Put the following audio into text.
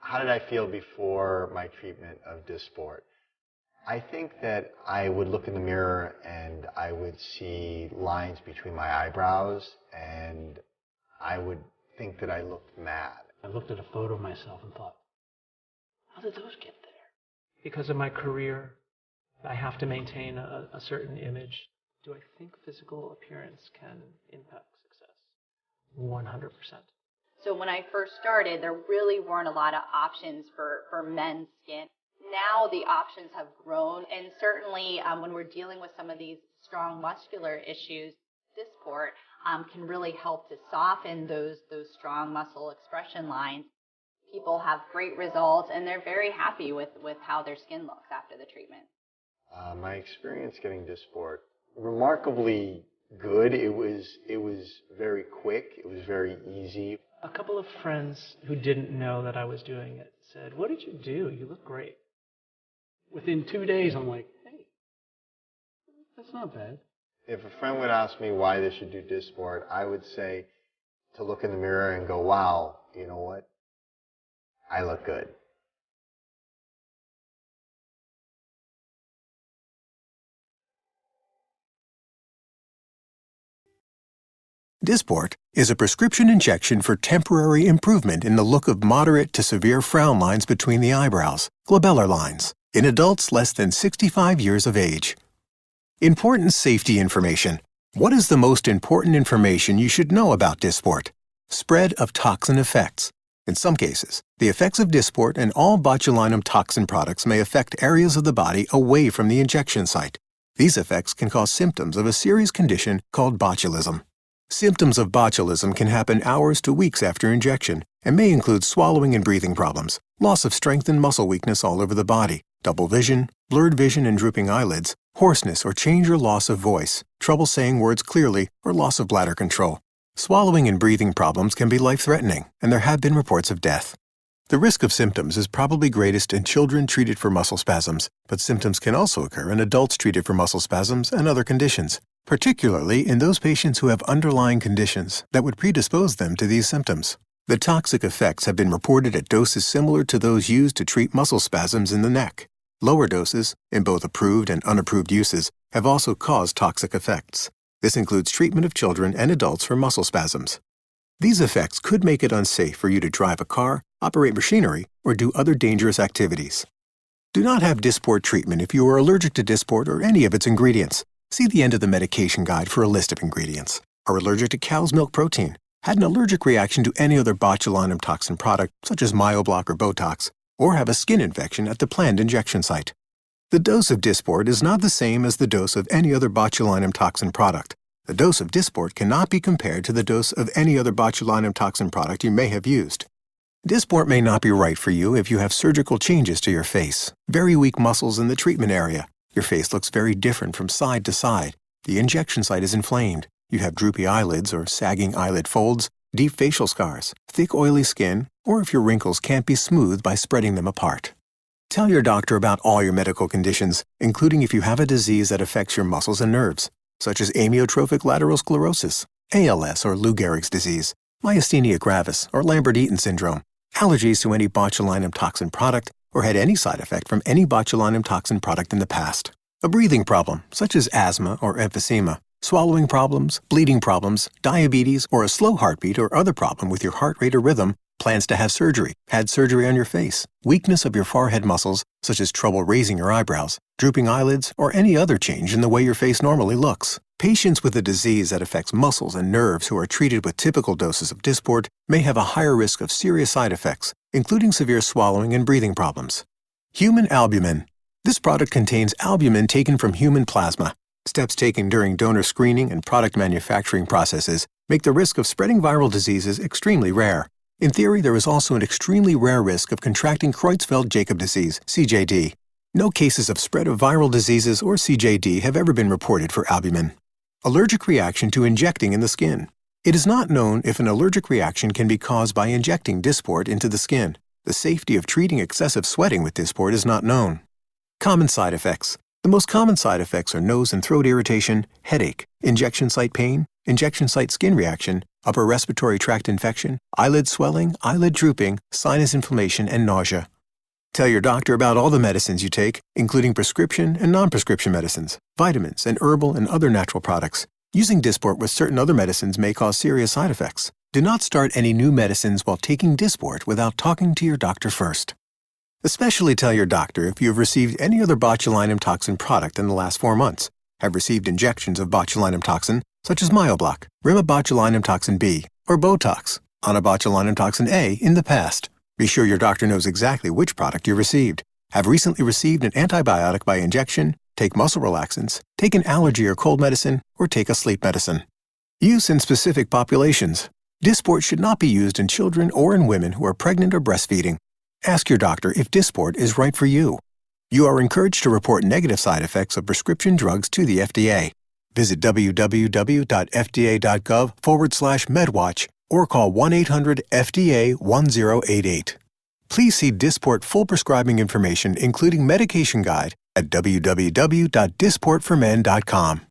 how did I feel before my treatment of Dysport? I think that I would look in the mirror and I would see lines between my eyebrows, and I would think that I looked mad. I looked at a photo of myself and thought, how did those get there? Because of my career, I have to maintain a certain image. Do I think physical appearance can impact success? 100%. So when I first started, there really weren't a lot of options for men's skin. Now the options have grown, and certainly when we're dealing with some of these strong muscular issues, Dysport can really help to soften those strong muscle expression lines. People have great results, and they're very happy with how their skin looks after the treatment. My experience getting Dysport, remarkably good. It was very quick. It was very easy. A couple of friends who didn't know that I was doing it said, what did you do? You look great. Within 2 days, I'm like, hey, that's not bad. If a friend would ask me why they should do Dysport, I would say to look in the mirror and go, wow, you know what? I look good. Dysport is a prescription injection for temporary improvement in the look of moderate to severe frown lines between the eyebrows, glabellar lines, in adults less than 65 years of age. Important safety information. What is the most important information you should know about Dysport? Spread of toxin effects. In some cases, the effects of Dysport and all botulinum toxin products may affect areas of the body away from the injection site. These effects can cause symptoms of a serious condition called botulism. Symptoms of botulism can happen hours to weeks after injection and may include swallowing and breathing problems, loss of strength and muscle weakness all over the body, double vision, blurred vision and drooping eyelids, hoarseness or change or loss of voice, trouble saying words clearly, or loss of bladder control. Swallowing and breathing problems can be life-threatening, and there have been reports of death. The risk of symptoms is probably greatest in children treated for muscle spasms, but symptoms can also occur in adults treated for muscle spasms and other conditions, particularly in those patients who have underlying conditions that would predispose them to these symptoms. The toxic effects have been reported at doses similar to those used to treat muscle spasms in the neck. Lower doses, in both approved and unapproved uses, have also caused toxic effects. This includes treatment of children and adults for muscle spasms. These effects could make it unsafe for you to drive a car, operate machinery, or do other dangerous activities. Do not have Dysport treatment if you are allergic to Dysport or any of its ingredients. See the end of the medication guide for a list of ingredients. Are allergic to cow's milk protein? Had an allergic reaction to any other botulinum toxin product, such as Myoblock or Botox, or have a skin infection at the planned injection site. The dose of Dysport is not the same as the dose of any other botulinum toxin product. The dose of Dysport cannot be compared to the dose of any other botulinum toxin product you may have used. Dysport may not be right for you if you have surgical changes to your face, very weak muscles in the treatment area. Your face looks very different from side to side. The injection site is inflamed. You have droopy eyelids or sagging eyelid folds, deep facial scars, thick oily skin, or if your wrinkles can't be smoothed by spreading them apart. Tell your doctor about all your medical conditions, including if you have a disease that affects your muscles and nerves, such as amyotrophic lateral sclerosis, ALS or Lou Gehrig's disease, myasthenia gravis or Lambert-Eaton syndrome, allergies to any botulinum toxin product, or had any side effect from any botulinum toxin product in the past. A breathing problem, such as asthma or emphysema, swallowing problems, bleeding problems, diabetes, or a slow heartbeat or other problem with your heart rate or rhythm, plans to have surgery, had surgery on your face, weakness of your forehead muscles, such as trouble raising your eyebrows, drooping eyelids, or any other change in the way your face normally looks. Patients with a disease that affects muscles and nerves who are treated with typical doses of Dysport may have a higher risk of serious side effects, including severe swallowing and breathing problems. Human albumin. This product contains albumin taken from human plasma. Steps taken during donor screening and product manufacturing processes make the risk of spreading viral diseases extremely rare. In theory, there is also an extremely rare risk of contracting Creutzfeldt-Jakob disease, CJD. No cases of spread of viral diseases or CJD have ever been reported for albumin. Allergic reaction to injecting in the skin. It is not known if an allergic reaction can be caused by injecting Dysport into the skin. The safety of treating excessive sweating with Dysport is not known. Common side effects. The most common side effects are nose and throat irritation, headache, injection site pain, injection site skin reaction, upper respiratory tract infection, eyelid swelling, eyelid drooping, sinus inflammation, and nausea. Tell your doctor about all the medicines you take, including prescription and non-prescription medicines, vitamins, and herbal and other natural products. Using Dysport with certain other medicines may cause serious side effects. Do not start any new medicines while taking Dysport without talking to your doctor first. Especially tell your doctor if you have received any other botulinum toxin product in the last 4 months, have received injections of botulinum toxin such as Myoblock, Rimabotulinum toxin B, or Botox, Onabotulinum toxin A in the past. Be sure your doctor knows exactly which product you received, have recently received an antibiotic by injection, take muscle relaxants, take an allergy or cold medicine, or take a sleep medicine. Use in specific populations. Dysport should not be used in children or in women who are pregnant or breastfeeding. Ask your doctor if Dysport is right for you. You are encouraged to report negative side effects of prescription drugs to the FDA. Visit www.fda.gov/MedWatch or call 1-800-FDA-1088. Please see Dysport full prescribing information, including medication guide, at www.dysportformen.com.